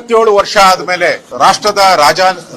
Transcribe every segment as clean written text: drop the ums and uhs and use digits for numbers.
57 ವರ್ಷ ಆದ್ಮೇಲೆ ರಾಷ್ಟ್ರದ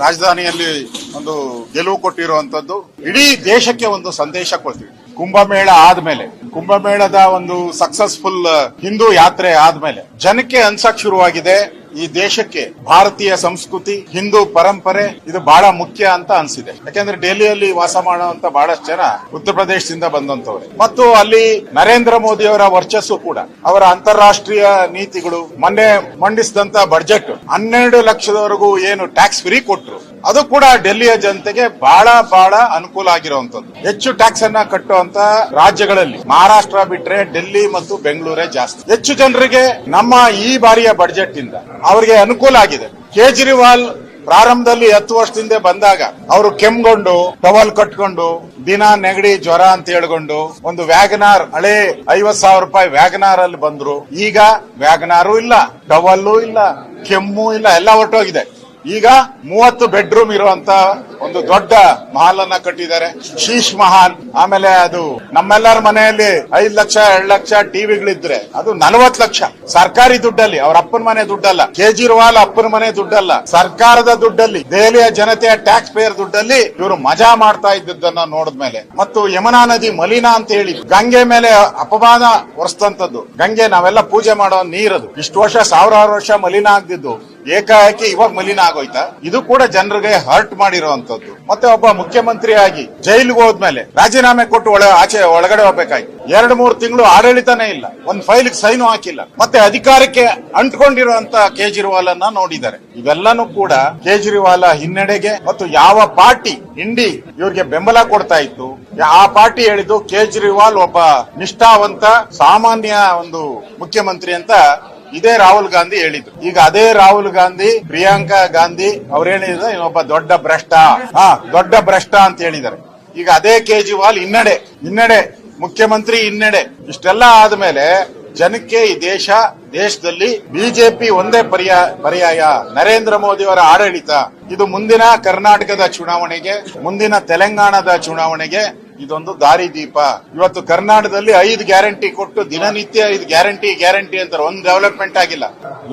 ರಾಜಧಾನಿಯಲ್ಲಿ ಒಂದು ಗೆಲುವು ಕೊಟ್ಟಿರುವಂತದ್ದು ಇಡೀ ದೇಶಕ್ಕೆ ಒಂದು ಸಂದೇಶ ಕೊಡ್ತೀವಿ. ಕುಂಭಮೇಳ ಆದ್ಮೇಲೆ, ಕುಂಭಮೇಳದ ಒಂದು ಸಕ್ಸಸ್ಫುಲ್ ಹಿಂದೂ ಯಾತ್ರೆ ಆದ್ಮೇಲೆ ಜನಕ್ಕೆ ಅನ್ಸಕ್ ಶುರುವಾಗಿದೆ ಈ ದೇಶಕ್ಕೆ ಭಾರತೀಯ ಸಂಸ್ಕೃತಿ, ಹಿಂದೂ ಪರಂಪರೆ ಇದು ಬಹಳ ಮುಖ್ಯ ಅಂತ ಅನ್ಸಿದೆ. ಯಾಕೆಂದ್ರೆ ಡೆಲ್ಲಿಯಲ್ಲಿ ವಾಸ ಮಾಡುವಂತ ಬಹಳಷ್ಟು ಜನ ಉತ್ತರ ಪ್ರದೇಶದಿಂದ ಬಂದಂತವ್ರೆ ಮತ್ತು ಅಲ್ಲಿ ನರೇಂದ್ರ ಮೋದಿ ಅವರ ವರ್ಚಸ್ಸು ಕೂಡ, ಅವರ ಅಂತಾರಾಷ್ಟ್ರೀಯ ನೀತಿಗಳು, ಮೊನ್ನೆ ಮಂಡಿಸಿದಂತ ಬಜೆಟ್ 12 ಲಕ್ಷದವರೆಗೂ ಏನು ಟ್ಯಾಕ್ಸ್ ಫ್ರೀ ಕೊಟ್ರು ಅದು ಕೂಡ ಡೆಲ್ಲಿಯ ಜನತೆಗೆ ಬಹಳ ಅನುಕೂಲ ಆಗಿರುವಂತದ್ದು. ಹೆಚ್ಚು ಟ್ಯಾಕ್ಸ್ ಅನ್ನ ಕಟ್ಟುವಂತ ರಾಜ್ಯಗಳಲ್ಲಿ ಮಹಾರಾಷ್ಟ್ರ ಬಿಟ್ರೆ ಡೆಲ್ಲಿ ಮತ್ತು ಬೆಂಗಳೂರೇ ಜಾಸ್ತಿ. ಹೆಚ್ಚು ಜನರಿಗೆ ನಮ್ಮ ಈ ಬಾರಿಯ ಬಜೆಟ್ ಇಂದ ಅವರಿಗೆ ಅನುಕೂಲ ಆಗಿದೆ. ಕೇಜ್ರಿವಾಲ್ ಪ್ರಾರಂಭದಲ್ಲಿ 10 ವರ್ಷದಿಂದ ಬಂದಾಗ ಅವರು ಕೆಮ್ಗೊಂಡು ಟವಲ್ ಕಟ್ಕೊಂಡು ದಿನ ನೆಗಡಿ ಜ್ವರ ಅಂತ ಹೇಳ್ಕೊಂಡು ಒಂದು ವ್ಯಾಗನಾರ್, ಹಳೆ 50,000 ರೂಪಾಯಿ ವ್ಯಾಗನಾರ್ ಅಲ್ಲಿ ಬಂದ್ರು. ಈಗ ವ್ಯಾಗನಾರು ಇಲ್ಲ, ಟವಲ್ಲು ಇಲ್ಲ, ಕೆಮ್ಮು ಇಲ್ಲ, ಎಲ್ಲ ಹೊರಟೋಗಿದೆ. ಈಗ 30 ಬೆಡ್ರೂಮ್ ಇರುವಂತ ಒಂದು ದೊಡ್ಡ ಮಹಲ್ ಅನ್ನ ಕಟ್ಟಿದ್ದಾರೆ, ಶೀಶ್ ಮಹಲ್. ಆಮೇಲೆ ಅದು ನಮ್ಮೆಲ್ಲರ ಮನೆಯಲ್ಲಿ 5 ಲಕ್ಷ 2 ಲಕ್ಷ ಟಿವಿಗಳಿದ್ರೆ ಅದು 40 ಲಕ್ಷ ಸರ್ಕಾರಿ ದುಡ್ಡಲ್ಲಿ, ಅವ್ರ ಅಪ್ಪನ ಮನೆ ದುಡ್ಡಲ್ಲ, ಕೇಜ್ರಿವಾಲ್ ಅಪ್ಪನ ಮನೆ ದುಡ್ಡಲ್ಲ, ಸರ್ಕಾರದ ದುಡ್ಡಲ್ಲಿ, ದೆಹಲಿಯ ಜನತೆಯ ಟ್ಯಾಕ್ಸ್ ಪೇಯರ್ ದುಡ್ಡಲ್ಲಿ ಇವರು ಮಜಾ ಮಾಡ್ತಾ ಇದ್ದದ್ದನ್ನ ನೋಡಿದ್ಮೇಲೆ, ಮತ್ತು ಯಮುನಾ ನದಿ ಮಲಿನ ಅಂತ ಹೇಳಿ ಗಂಗೆ ಮೇಲೆ ಅಪಮಾನ ಹೊರಿಸಿದಂತದ್ದು. ಗಂಗೆ ನಾವೆಲ್ಲ ಪೂಜೆ ಮಾಡೋ ನೀರದು, ಇಷ್ಟು ವರ್ಷ 1000 ವರ್ಷ ಮಲಿನ ಆಗ್ದಿದ್ದು ಏಕಾಏಕಿ ಇವಾಗ ಮಲಿನ ಆಗೋಯ್ತಾ? ಇದು ಕೂಡ ಜನರಿಗೆ ಹರ್ಟ್ ಮಾಡಿರುವಂತದ್ದು. ಮತ್ತೆ ಒಬ್ಬ ಮುಖ್ಯಮಂತ್ರಿ ಆಗಿ ಜೈಲಿಗೆ ಹೋದ್ಮೇಲೆ ರಾಜೀನಾಮೆ ಕೊಟ್ಟು ಒಳಗಡೆ ಹೋಗ್ಬೇಕಾಯ್ತು. 2-3 ತಿಂಗಳು ಆಡಳಿತನೇ ಇಲ್ಲ, ಒಂದ್ ಫೈಲ್ ಸೈನು ಹಾಕಿಲ್ಲ, ಮತ್ತೆ ಅಧಿಕಾರಕ್ಕೆ ಅಂಟ್ಕೊಂಡಿರುವಂತ ಕೇಜ್ರಿವಾಲ್ ಅನ್ನ ನೋಡಿದ್ದಾರೆ. ಇವೆಲ್ಲನೂ ಕೂಡ ಕೇಜ್ರಿವಾಲ್ ಹಿನ್ನಡೆಗೆ ಮತ್ತು ಯಾವ ಪಾರ್ಟಿ ಇಂಡಿ ಇವ್ರಿಗೆ ಬೆಂಬಲ ಕೊಡ್ತಾ ಇತ್ತು ಆ ಪಾರ್ಟಿ ಹೇಳಿದ್ದು ಕೇಜ್ರಿವಾಲ್ ಒಬ್ಬ ನಿಷ್ಠಾವಂತ ಸಾಮಾನ್ಯ ಒಂದು ಮುಖ್ಯಮಂತ್ರಿ ಅಂತ ಇದೇ ರಾಹುಲ್ ಗಾಂಧಿ ಹೇಳಿದ್ರು. ಈಗ ಅದೇ ರಾಹುಲ್ ಗಾಂಧಿ, ಪ್ರಿಯಾಂಕಾ ಗಾಂಧಿ ಅವ್ರು ಹೇಳಿದ್ರೆ ಇನ್ನೊಬ್ಬ ದೊಡ್ಡ ಭ್ರಷ್ಟ ಅಂತ ಹೇಳಿದ್ದಾರೆ. ಈಗ ಅದೇ ಕೇಜ್ರಿವಾಲ್ ಹಿನ್ನಡೆ ಮುಖ್ಯಮಂತ್ರಿ ಹಿನ್ನಡೆ. ಇಷ್ಟೆಲ್ಲ ಆದ್ಮೇಲೆ ಜನಕ್ಕೆ ಈ ದೇಶದಲ್ಲಿ ಬಿಜೆಪಿ ಒಂದೇ ಪರ್ಯಾಯ, ನರೇಂದ್ರ ಮೋದಿ ಅವರ ಆಡಳಿತ. ಇದು ಮುಂದಿನ ಕರ್ನಾಟಕದ ಚುನಾವಣೆಗೆ, ಮುಂದಿನ ತೆಲಂಗಾಣದ ಚುನಾವಣೆಗೆ ಇದೊಂದು ದಾರಿದೀಪ. ಇವತ್ತು ಕರ್ನಾಟಕದಲ್ಲಿ 5 ಗ್ಯಾರಂಟಿ ಕೊಟ್ಟು ದಿನನಿತ್ಯ 5 ಗ್ಯಾರಂಟಿ ಅಂತಾರೆ, ಒಂದು ಡೆವಲಪ್ಮೆಂಟ್ ಆಗಿಲ್ಲ.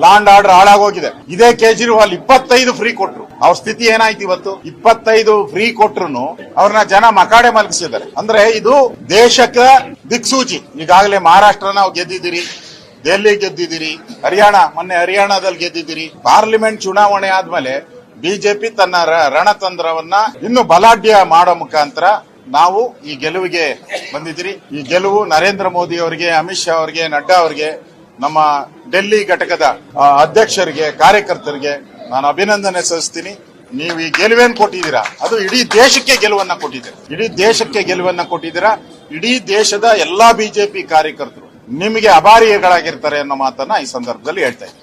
ಲಾಂಡ್ ಆರ್ಡರ್ ಹಾಳಾಗೋಗಿದೆ. ಇದೇ ಕೇಜ್ರಿವಾಲ್ 25 ಫ್ರೀ ಕೊಟ್ರು, ಅವ್ರ ಸ್ಥಿತಿ ಏನಾಯ್ತು ಇವತ್ತು? 25 ಫ್ರೀ ಕೊಟ್ರು ಅವ್ರನ್ನ ಜನ ಮಕಾಡೆ ಮಲಗಿಸಿದ್ದಾರೆ. ಅಂದ್ರೆ ಇದು ದೇಶಕ್ಕೆ ದಿಕ್ಸೂಚಿ. ಈಗಾಗಲೇ ಮಹಾರಾಷ್ಟ್ರ ನಾವು ಗೆದ್ದಿದ್ದೀರಿ, ದೆಹಲಿ ಗೆದ್ದಿದ್ದೀರಿ, ಮೊನ್ನೆ ಹರಿಯಾಣದಲ್ಲಿ ಗೆದ್ದಿದ್ದೀರಿ. ಪಾರ್ಲಿಮೆಂಟ್ ಚುನಾವಣೆ ಆದ್ಮೇಲೆ ಬಿಜೆಪಿ ತನ್ನ ರಣತಂತ್ರವನ್ನ ಇನ್ನು ಬಲಾಢ್ಯ ಮಾಡೋ ಮುಖಾಂತರ ನಾವು ಈ ಗೆಲುವಿಗೆ ಬಂದಿದ್ದೀರಿ. ಈ ಗೆಲುವು ನರೇಂದ್ರ ಮೋದಿ ಅವರಿಗೆ, ಅಮಿತ್ ಶಾ ಅವರಿಗೆ, ನಡ್ಡಾ ಅವರಿಗೆ, ನಮ್ಮ ಡೆಲ್ಲಿ ಘಟಕದ ಅಧ್ಯಕ್ಷರಿಗೆ, ಕಾರ್ಯಕರ್ತರಿಗೆ ನಾನು ಅಭಿನಂದನೆ ಸಲ್ಲಿಸ್ತೀನಿ. ನೀವು ಈ ಗೆಲುವೇನು ಕೊಟ್ಟಿದ್ದೀರಾ ಅದು ಇಡೀ ದೇಶಕ್ಕೆ ಗೆಲುವನ್ನ ಕೊಟ್ಟಿದ್ದೀರಾ. ಇಡೀ ದೇಶದ ಎಲ್ಲಾ ಬಿಜೆಪಿ ಕಾರ್ಯಕರ್ತರು ನಿಮಗೆ ಅಭಾರಿಗಳಾಗಿರ್ತಾರೆ ಅನ್ನೋ ಮಾತನ್ನ ಈ ಸಂದರ್ಭದಲ್ಲಿ ಹೇಳ್ತಾ ಇದ್ದೀನಿ.